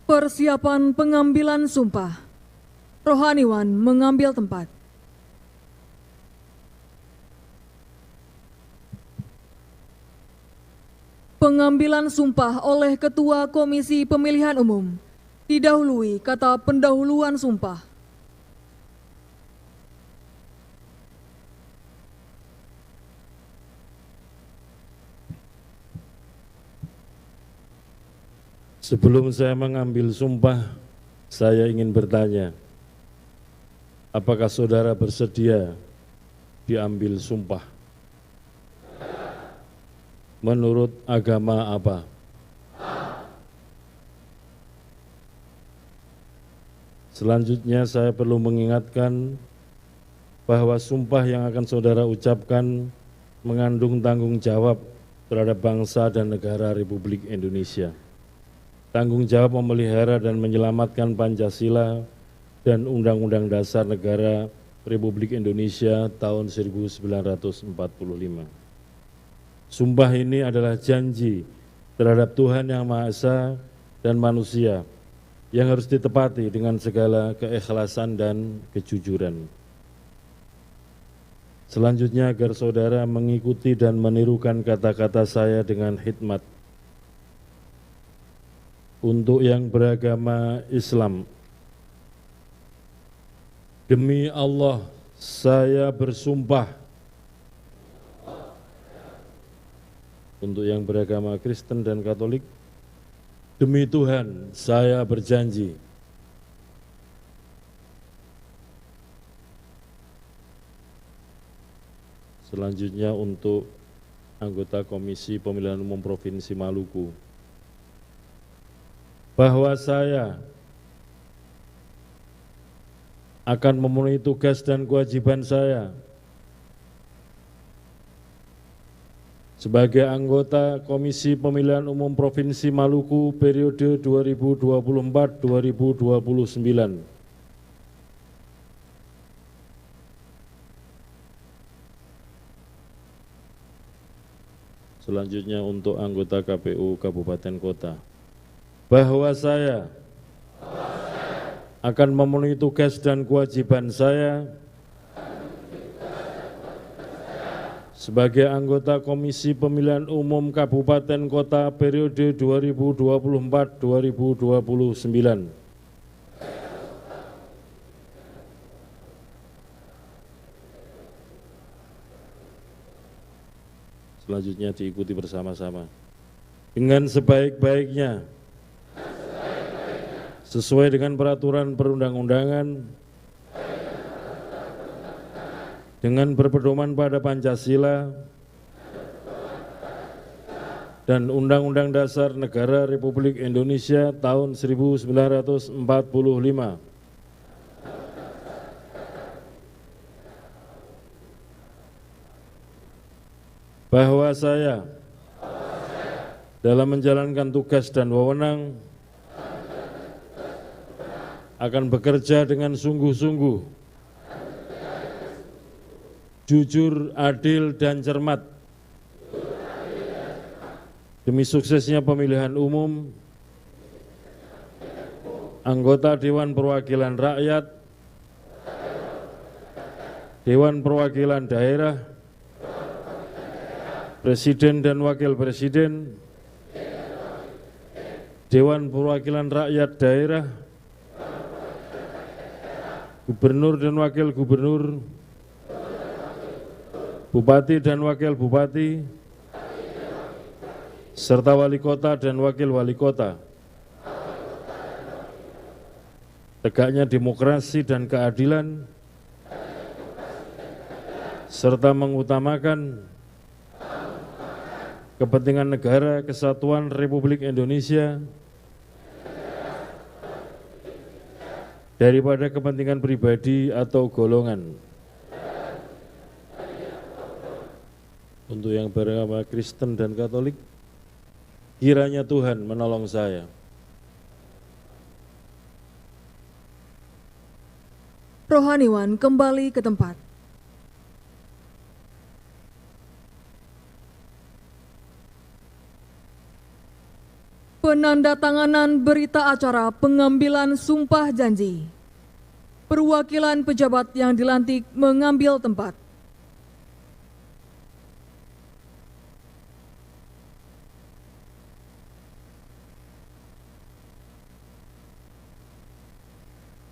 Persiapan pengambilan sumpah. Rohaniwan mengambil tempat. Pengambilan sumpah oleh Ketua Komisi Pemilihan Umum. Didahului kata pendahuluan sumpah. Sebelum saya mengambil sumpah, saya ingin bertanya, apakah saudara bersedia diambil sumpah? Menurut agama apa? Selanjutnya saya perlu mengingatkan bahwa sumpah yang akan saudara ucapkan mengandung tanggung jawab terhadap bangsa dan negara Republik Indonesia. Tanggung jawab memelihara dan menyelamatkan Pancasila dan Undang-Undang Dasar Negara Republik Indonesia tahun 1945. Sumpah ini adalah janji terhadap Tuhan Yang Maha Esa dan manusia yang harus ditepati dengan segala keikhlasan dan kejujuran. Selanjutnya agar saudara mengikuti dan menirukan kata-kata saya dengan hikmat. Untuk yang beragama Islam, demi Allah saya bersumpah. Untuk yang beragama Kristen dan Katolik, demi Tuhan saya berjanji. Selanjutnya untuk anggota Komisi Pemilihan Umum Provinsi Maluku, bahwa saya akan memenuhi tugas dan kewajiban saya sebagai anggota Komisi Pemilihan Umum Provinsi Maluku periode 2024-2029. Selanjutnya untuk anggota KPU Kabupaten Kota, bahwa saya akan memenuhi tugas dan kewajiban saya sebagai anggota Komisi Pemilihan Umum Kabupaten Kota periode 2024-2029. Selanjutnya diikuti bersama-sama. Dengan sebaik-baiknya, sesuai dengan peraturan perundang-undangan, dengan berpedoman pada Pancasila dan Undang-Undang Dasar Negara Republik Indonesia tahun 1945, bahwa saya dalam menjalankan tugas dan wewenang akan bekerja dengan sungguh-sungguh, jujur, adil, dan cermat demi suksesnya pemilihan umum anggota Dewan Perwakilan Rakyat, Dewan Perwakilan Daerah, Presiden dan Wakil Presiden, Dewan Perwakilan Rakyat Daerah, Gubernur dan Wakil Gubernur, Bupati dan Wakil Bupati, serta Wali Kota dan Wakil Wali Kota. Tegaknya demokrasi dan keadilan, serta mengutamakan kepentingan negara kesatuan Republik Indonesia daripada kepentingan pribadi atau golongan. Untuk yang beragama Kristen dan Katolik, kiranya Tuhan menolong saya. Rohaniwan kembali ke tempat. Penandatanganan berita acara pengambilan sumpah janji. Perwakilan pejabat yang dilantik mengambil tempat.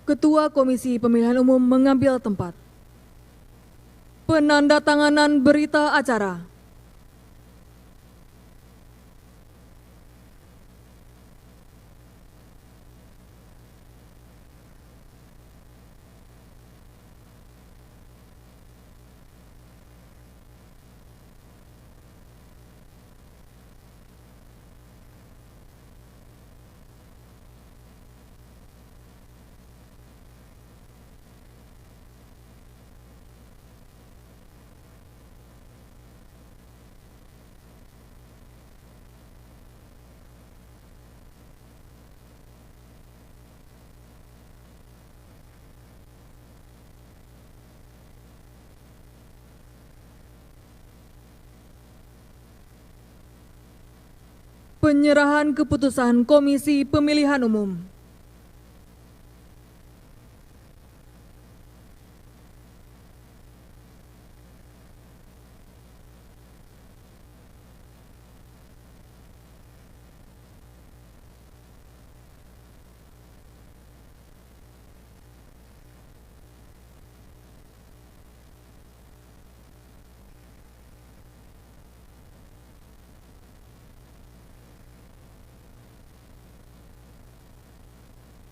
Ketua Komisi Pemilihan Umum mengambil tempat. Penandatanganan berita acara. Penyerahan keputusan Komisi Pemilihan Umum.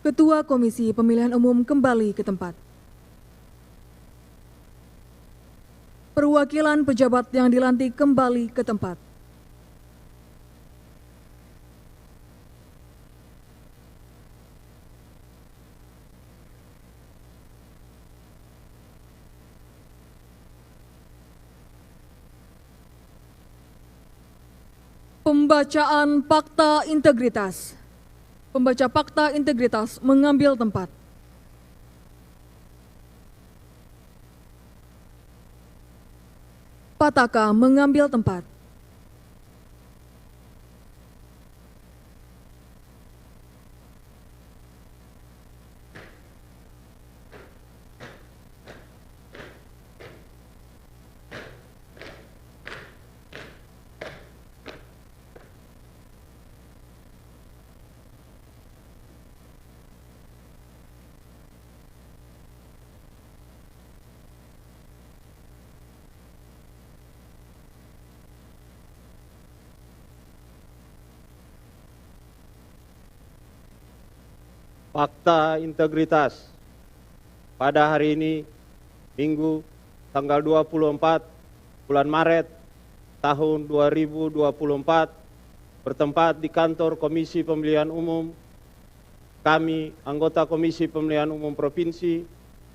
Ketua Komisi Pemilihan Umum kembali ke tempat. Perwakilan pejabat yang dilantik kembali ke tempat. Pembacaan fakta integritas. Pembaca fakta integritas mengambil tempat. Pataka mengambil tempat. Fakta integritas. Pada hari ini, Minggu, tanggal 24 bulan Maret tahun 2024, bertempat di kantor Komisi Pemilihan Umum, kami, anggota Komisi Pemilihan Umum Provinsi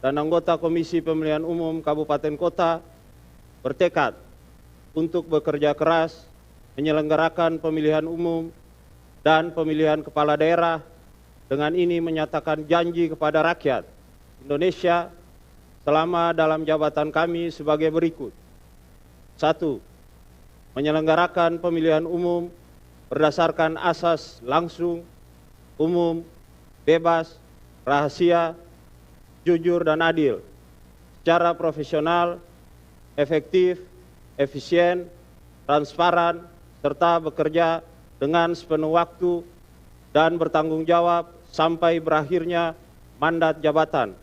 dan anggota Komisi Pemilihan Umum Kabupaten Kota, bertekad untuk bekerja keras menyelenggarakan pemilihan umum dan pemilihan kepala daerah. Dengan ini menyatakan janji kepada rakyat Indonesia selama dalam jabatan kami sebagai berikut. 1. Menyelenggarakan pemilihan umum berdasarkan asas langsung, umum, bebas, rahasia, jujur dan adil, secara profesional, efektif, efisien, transparan, serta bekerja dengan sepenuh waktu dan bertanggung jawab sampai berakhirnya mandat jabatan.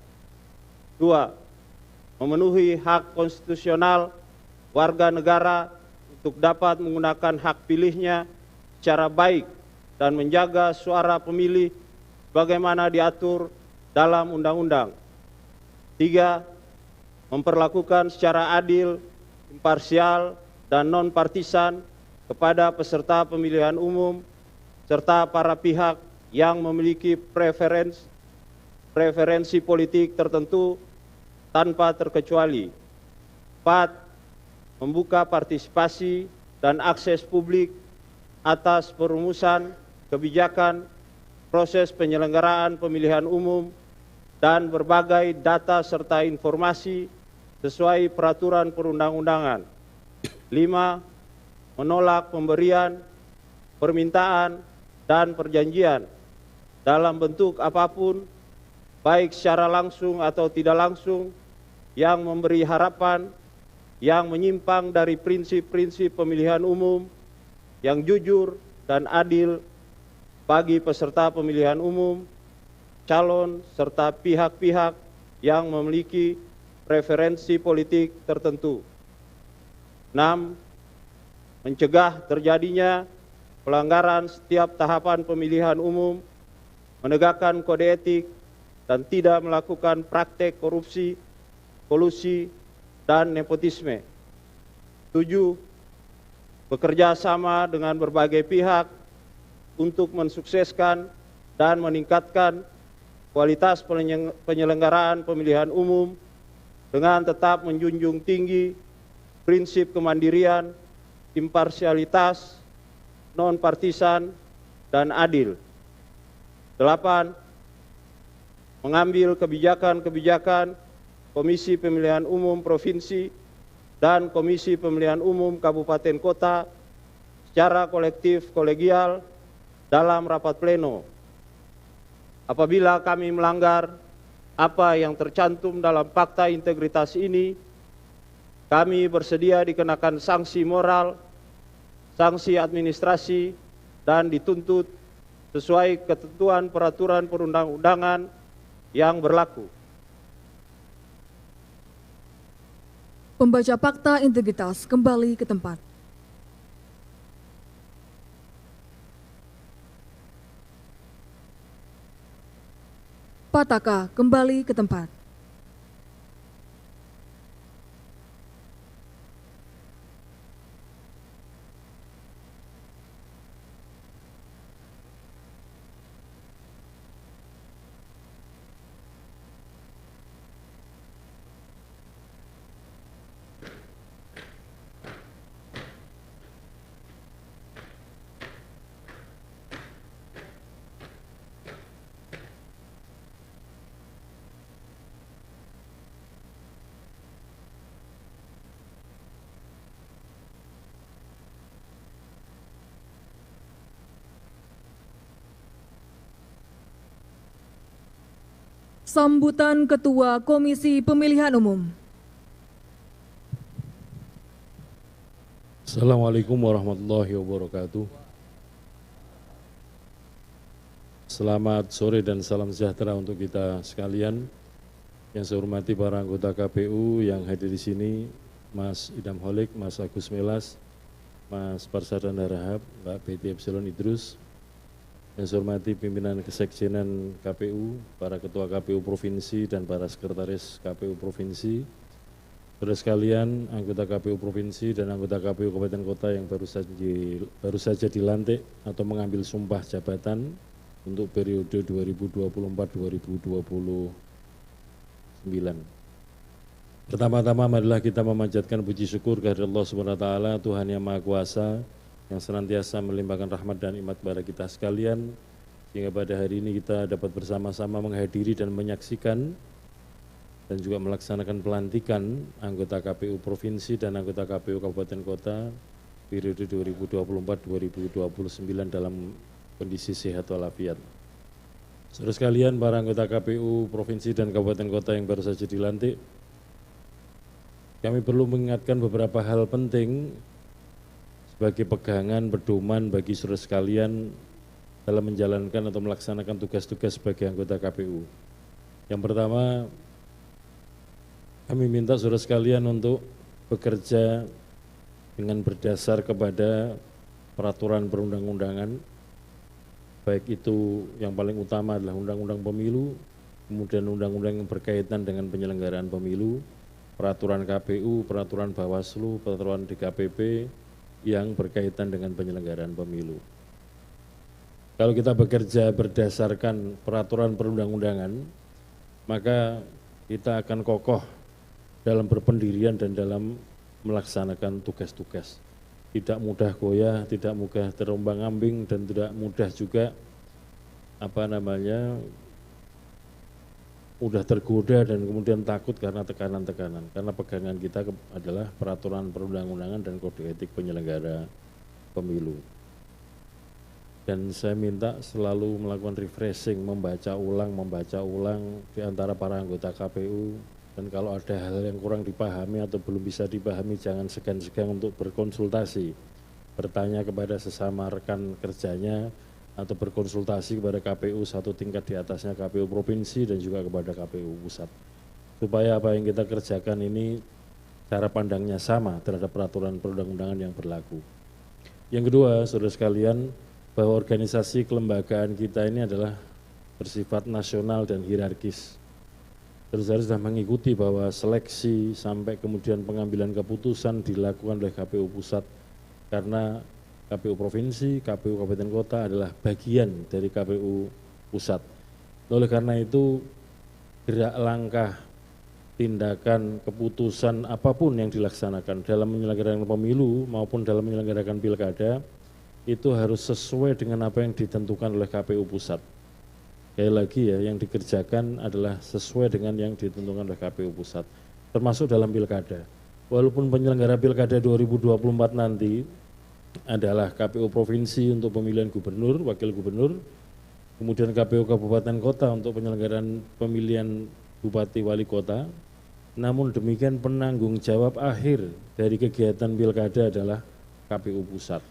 2. Memenuhi hak konstitusional warga negara untuk dapat menggunakan hak pilihnya secara baik dan menjaga suara pemilih bagaimana diatur dalam undang-undang. 3. Memperlakukan secara adil, imparsial, dan non-partisan kepada peserta pemilihan umum serta para pihak yang memiliki preferensi politik tertentu tanpa terkecuali. 4. Membuka partisipasi dan akses publik atas perumusan kebijakan, proses penyelenggaraan pemilihan umum, dan berbagai data serta informasi sesuai peraturan perundang-undangan. 5. Menolak pemberian, permintaan, dan perjanjian dalam bentuk apapun, baik secara langsung atau tidak langsung, yang memberi harapan, yang menyimpang dari prinsip-prinsip pemilihan umum, yang jujur dan adil bagi peserta pemilihan umum, calon, serta pihak-pihak yang memiliki preferensi politik tertentu. 6. Mencegah terjadinya pelanggaran setiap tahapan pemilihan umum, menegakkan kode etik, dan tidak melakukan praktek korupsi, kolusi, dan nepotisme. 7. Bekerja sama dengan berbagai pihak untuk mensukseskan dan meningkatkan kualitas penyelenggaraan pemilihan umum dengan tetap menjunjung tinggi prinsip kemandirian, imparsialitas, non-partisan, dan adil. 8. Mengambil kebijakan-kebijakan Komisi Pemilihan Umum Provinsi dan Komisi Pemilihan Umum Kabupaten Kota secara kolektif kolegial dalam rapat pleno. Apabila kami melanggar apa yang tercantum dalam Fakta Integritas ini, kami bersedia dikenakan sanksi moral, sanksi administrasi, dan dituntut sesuai ketentuan peraturan perundang-undangan yang berlaku. Pembaca Fakta Integritas kembali ke tempat. Pataka kembali ke tempat. Sambutan Ketua Komisi Pemilihan Umum. Assalamualaikum warahmatullahi wabarakatuh. Selamat sore dan salam sejahtera untuk kita sekalian. Yang saya hormati para anggota KPU yang hadir di sini, Mas Idam Holik, Mas Agus Melas, Mas Parsada Harahap, Mbak Betty Epsilon Idrus. Yang saya hormati pimpinan kesekjenan KPU, para ketua KPU Provinsi dan para sekretaris KPU Provinsi. Saudara sekalian, anggota KPU Provinsi dan anggota KPU Kabupaten Kota yang baru saja dilantik atau mengambil sumpah jabatan untuk periode 2024-2029. Pertama-tama marilah kita memanjatkan puji syukur kehadirat Allah Subhanahu wa taala, Tuhan yang Maha Kuasa, yang senantiasa melimpahkan rahmat dan nikmat kepada kita sekalian, sehingga pada hari ini kita dapat bersama-sama menghadiri dan menyaksikan dan juga melaksanakan pelantikan anggota KPU Provinsi dan anggota KPU Kabupaten Kota periode 2024-2029 dalam kondisi sehat walafiat. Saudara sekalian, para anggota KPU Provinsi dan Kabupaten Kota yang baru saja dilantik, kami perlu mengingatkan beberapa hal penting sebagai pegangan pedoman bagi saudara sekalian dalam menjalankan atau melaksanakan tugas-tugas sebagai anggota KPU. Yang pertama, kami minta saudara sekalian untuk bekerja dengan berdasar kepada peraturan perundang-undangan, baik itu yang paling utama adalah Undang-Undang Pemilu, kemudian undang-undang yang berkaitan dengan penyelenggaraan pemilu, peraturan KPU, peraturan Bawaslu, peraturan DKPP, yang berkaitan dengan penyelenggaraan pemilu. Kalau kita bekerja berdasarkan peraturan perundang-undangan, maka kita akan kokoh dalam berpendirian dan dalam melaksanakan tugas-tugas. Tidak mudah goyah, tidak mudah terombang-ambing, dan tidak mudah juga mudah tergoda dan kemudian takut karena tekanan-tekanan. Karena pegangan kita adalah peraturan perundang-undangan dan kode etik penyelenggara pemilu. dan saya minta selalu melakukan refreshing, membaca ulang di antara para anggota KPU, dan kalau ada hal yang kurang dipahami atau belum bisa dipahami jangan segan-segan untuk berkonsultasi, bertanya kepada sesama rekan kerjanya atau berkonsultasi kepada KPU satu tingkat di atasnya, KPU provinsi dan juga kepada KPU pusat, supaya apa yang kita kerjakan ini cara pandangnya sama terhadap peraturan perundang-undangan yang berlaku. Yang kedua, saudara sekalian, bahwa organisasi kelembagaan kita ini adalah bersifat nasional dan hierarkis. Saudara sudah mengikuti bahwa seleksi sampai kemudian pengambilan keputusan dilakukan oleh KPU pusat, karena KPU provinsi, KPU kabupaten kota adalah bagian dari KPU pusat. Oleh karena itu, gerak langkah, tindakan, keputusan apapun yang dilaksanakan dalam menyelenggarakan pemilu maupun dalam menyelenggarakan pilkada itu harus sesuai dengan apa yang ditentukan oleh KPU pusat. Sekali lagi ya, yang dikerjakan adalah sesuai dengan yang ditentukan oleh KPU pusat, termasuk dalam pilkada. Walaupun penyelenggara pilkada 2024 nanti adalah KPU provinsi untuk pemilihan gubernur, wakil gubernur, kemudian KPU kabupaten kota untuk penyelenggaraan pemilihan bupati wali kota, namun demikian penanggung jawab akhir dari kegiatan pilkada adalah KPU pusat.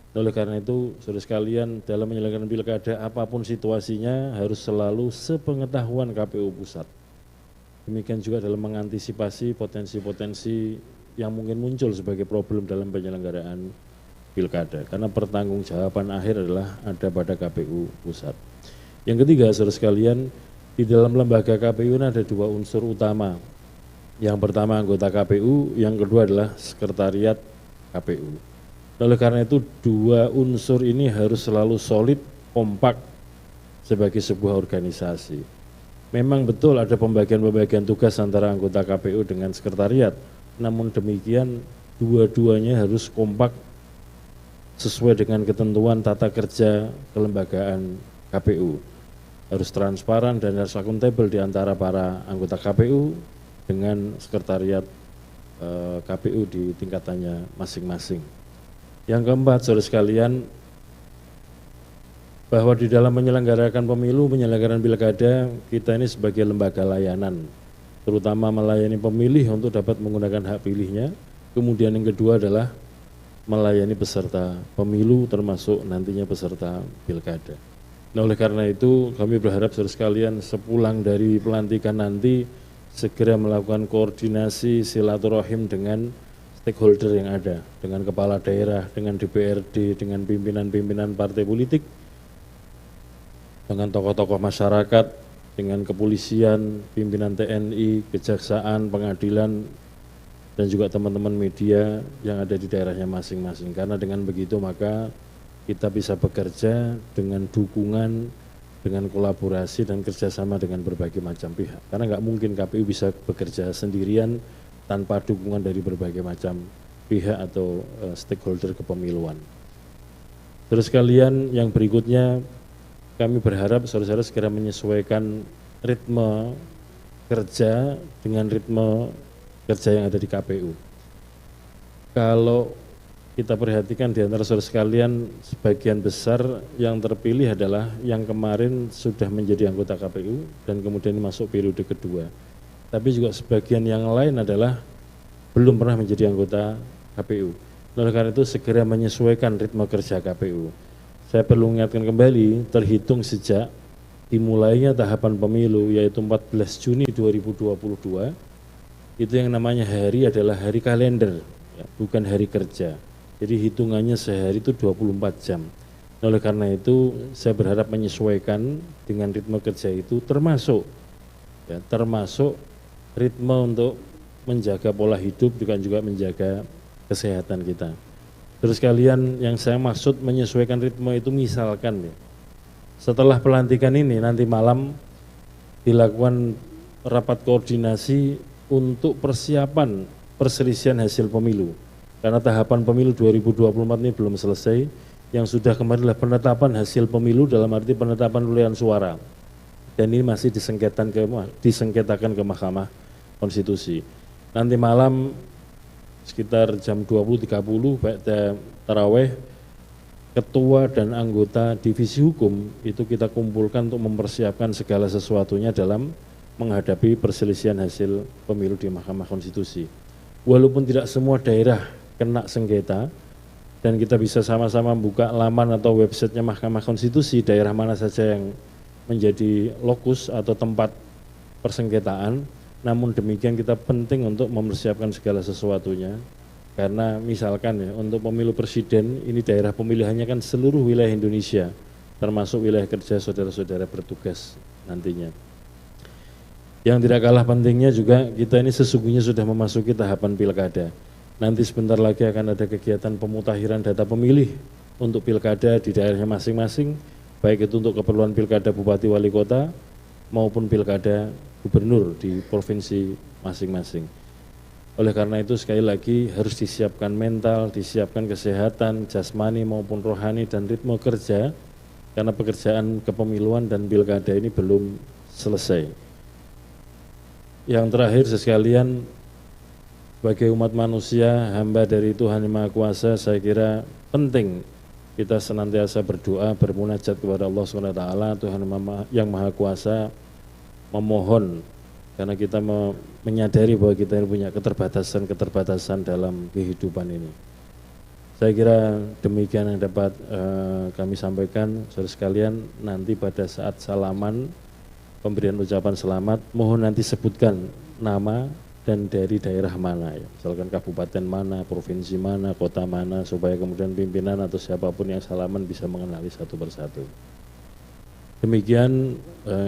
Oleh karena itu, saudara sekalian, dalam menyelenggarakan pilkada apapun situasinya harus selalu sepengetahuan KPU pusat. Demikian juga dalam mengantisipasi potensi-potensi yang mungkin muncul sebagai problem dalam penyelenggaraan pilkada, karena pertanggungjawaban akhir adalah ada pada KPU pusat. Yang ketiga, saudara sekalian, di dalam lembaga KPU ini ada dua unsur utama. Yang pertama anggota KPU, yang kedua adalah sekretariat KPU. Oleh karena itu dua unsur ini harus selalu solid, kompak sebagai sebuah organisasi. Memang betul ada pembagian-pembagian tugas antara anggota KPU dengan sekretariat, namun demikian dua-duanya harus kompak sesuai dengan ketentuan tata kerja kelembagaan KPU. Harus transparan dan harus akuntabel di antara para anggota KPU dengan sekretariat KPU di tingkatannya masing-masing. Yang keempat, saudara sekalian, bahwa di dalam menyelenggarakan pemilu, penyelenggaraan pilkada, kita ini sebagai lembaga layanan, terutama melayani pemilih untuk dapat menggunakan hak pilihnya. Kemudian yang kedua adalah melayani peserta pemilu, termasuk nantinya peserta pilkada. Nah, oleh karena itu kami berharap saudara sekalian sepulang dari pelantikan nanti segera melakukan koordinasi silaturahim dengan stakeholder yang ada, dengan kepala daerah, dengan DPRD, dengan pimpinan-pimpinan partai politik, dengan tokoh-tokoh masyarakat, dengan kepolisian, pimpinan TNI, kejaksaan, pengadilan, dan juga teman-teman media yang ada di daerahnya masing-masing. Karena dengan begitu maka kita bisa bekerja dengan dukungan, dengan kolaborasi dan kerjasama dengan berbagai macam pihak. Karena nggak mungkin KPU bisa bekerja sendirian tanpa dukungan dari berbagai macam pihak atau stakeholder kepemiluan. Terus sekalian, yang berikutnya kami berharap saudara-saudara segera menyesuaikan ritme kerja dengan ritme kerja yang ada di KPU. Kalau kita perhatikan di antara saudara sekalian, sebagian besar yang terpilih adalah yang kemarin sudah menjadi anggota KPU dan kemudian masuk periode kedua. Tapi juga sebagian yang lain adalah belum pernah menjadi anggota KPU. Oleh karena itu segera menyesuaikan ritme kerja KPU. Saya perlu mengingatkan kembali, terhitung sejak dimulainya tahapan pemilu yaitu 14 Juni 2022, itu yang namanya hari adalah hari kalender, ya, bukan hari kerja. Jadi hitungannya sehari itu 24 jam. Oleh karena itu saya berharap menyesuaikan dengan ritme kerja itu termasuk ritme untuk menjaga pola hidup juga menjaga kesehatan kita. Terus kalian, yang saya maksud menyesuaikan ritme itu misalkan ya, setelah pelantikan ini nanti malam dilakukan rapat koordinasi untuk persiapan perselisihan hasil pemilu. Karena tahapan pemilu 2024 ini belum selesai, yang sudah kemarin adalah penetapan hasil pemilu dalam arti penetapan perolehan suara. Dan ini masih disengketakan ke Mahkamah Konstitusi. Nanti malam sekitar jam 20.30 baik taraweh ketua dan anggota divisi hukum itu kita kumpulkan untuk mempersiapkan segala sesuatunya dalam menghadapi perselisihan hasil pemilu di Mahkamah Konstitusi. Walaupun tidak semua daerah kena sengketa, dan kita bisa sama-sama buka laman atau websitenya Mahkamah Konstitusi, daerah mana saja yang menjadi lokus atau tempat persengketaan, namun demikian kita penting untuk mempersiapkan segala sesuatunya. Karena misalkan ya, untuk pemilu presiden ini daerah pemilihannya kan seluruh wilayah Indonesia, termasuk wilayah kerja saudara-saudara bertugas nantinya. Yang tidak kalah pentingnya juga kita ini sesungguhnya sudah memasuki tahapan pilkada. Nanti sebentar lagi akan ada kegiatan pemutakhiran data pemilih untuk pilkada di daerahnya masing-masing, baik itu untuk keperluan pilkada bupati wali kota maupun pilkada gubernur di provinsi masing-masing. Oleh karena itu sekali lagi harus disiapkan mental, disiapkan kesehatan, jasmani maupun rohani dan ritme kerja, karena pekerjaan kepemiluan dan pilkada ini belum selesai. Yang terakhir sekalian, sebagai umat manusia, hamba dari Tuhan Yang Maha Kuasa, saya kira penting kita senantiasa berdoa, bermunajat kepada Allah SWT, Tuhan Yang Maha Kuasa, memohon, karena kita menyadari bahwa kita punya keterbatasan dalam kehidupan ini. Saya kira demikian yang dapat kami sampaikan, saudara sekalian. Nanti pada saat salaman, pemberian ucapan selamat, mohon nanti sebutkan nama dan dari daerah mana, ya. Misalkan kabupaten mana, provinsi mana, kota mana, supaya kemudian pimpinan atau siapapun yang salaman bisa mengenali satu persatu. Demikian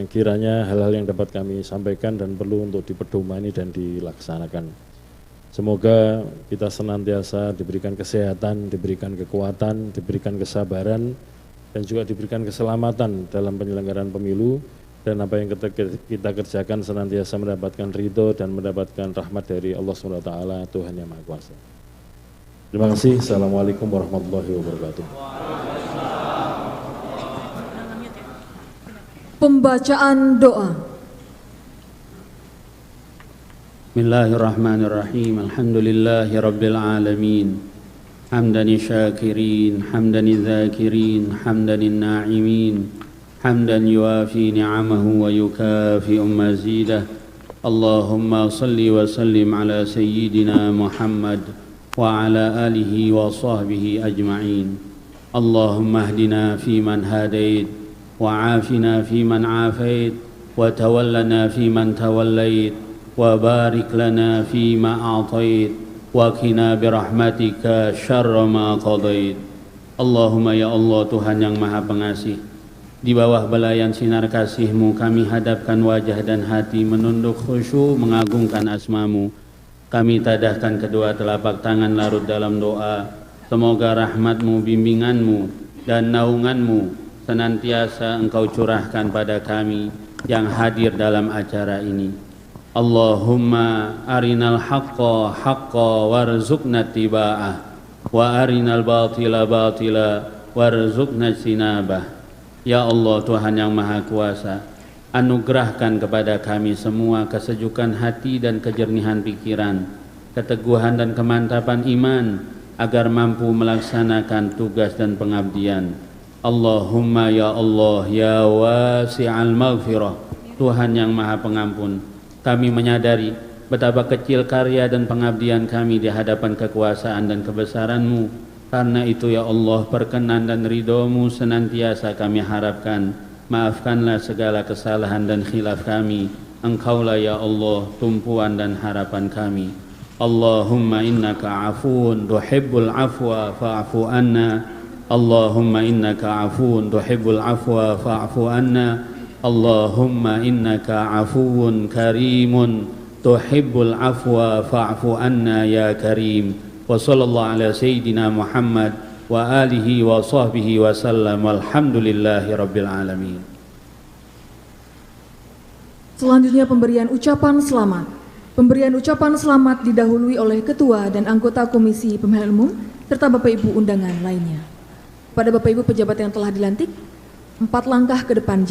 kiranya hal-hal yang dapat kami sampaikan dan perlu untuk dipedomani dan dilaksanakan. Semoga kita senantiasa diberikan kesehatan, diberikan kekuatan, diberikan kesabaran, dan juga diberikan keselamatan dalam penyelenggaraan pemilu, dan apa yang kita kerjakan senantiasa mendapatkan ridho dan mendapatkan rahmat dari Allah SWT, Tuhan Yang Maha Kuasa. Terima kasih. Assalamualaikum warahmatullahi wabarakatuh. Pembacaan doa. Bismillahirrahmanirrahim. Alhamdulillahi rabbil alamin. Hamdan syakirin, hamdan dzakirin, hamdan na'imin, hamdan yuafi ni'amahu wa yukafi mazidah. Allahumma salli wa sallim ala sayyidina Muhammad wa ala alihi wa sahbihi ajma'in. Allahumma hdina fi man hadait, وعافنا فيمن عافيت وتولنا فيمن توليت وبارك لنا فيما أعطيت وقنا برحمتك شر ما قضيت. Allahumma ya Allah, Tuhan yang Maha Pengasih, di bawah belayan sinar kasih-Mu kami hadapkan wajah dan hati menunduk khusyuk mengagungkan asma-Mu. Kami tadahkan kedua telapak tangan larut dalam doa, semoga rahmat-Mu, bimbingan-Mu dan naungan-Mu senantiasa Engkau curahkan pada kami yang hadir dalam acara ini. Allahumma arinal haqqa haqqa warzuqna tiba'ah wa arinal batila batila warzuqna sinabah. Ya Allah, Tuhan yang Maha Kuasa, anugerahkan kepada kami semua kesejukan hati dan kejernihan pikiran, keteguhan dan kemantapan iman, agar mampu melaksanakan tugas dan pengabdian. Allahumma ya Allah ya wasi'al maghfirah, Tuhan yang Maha Pengampun, kami menyadari betapa kecil karya dan pengabdian kami di hadapan kekuasaan dan kebesaran-Mu. Karena itu ya Allah, perkenan dan ridho-Mu senantiasa kami harapkan. Maafkanlah segala kesalahan dan khilaf kami. Engkaulah ya Allah tumpuan dan harapan kami. Allahumma innaka afuun tuhibbul afwa fa'fu anna. Allahumma innaka afuun tuhibbul afwa fa'fu anna. Allahumma innaka afuun karimun tuhibbul afwa fa'fu anna ya karim. Wa sallallahu ala sayyidina Muhammad wa alihi wa sahbihi wa sallam. Walhamdulillahi rabbil alamin. Selanjutnya pemberian ucapan selamat. Pemberian ucapan selamat didahului oleh Ketua dan anggota Komisi Pemilihan Umum serta Bapak Ibu undangan lainnya. Pada Bapak Ibu pejabat yang telah dilantik, 4 langkah ke depan.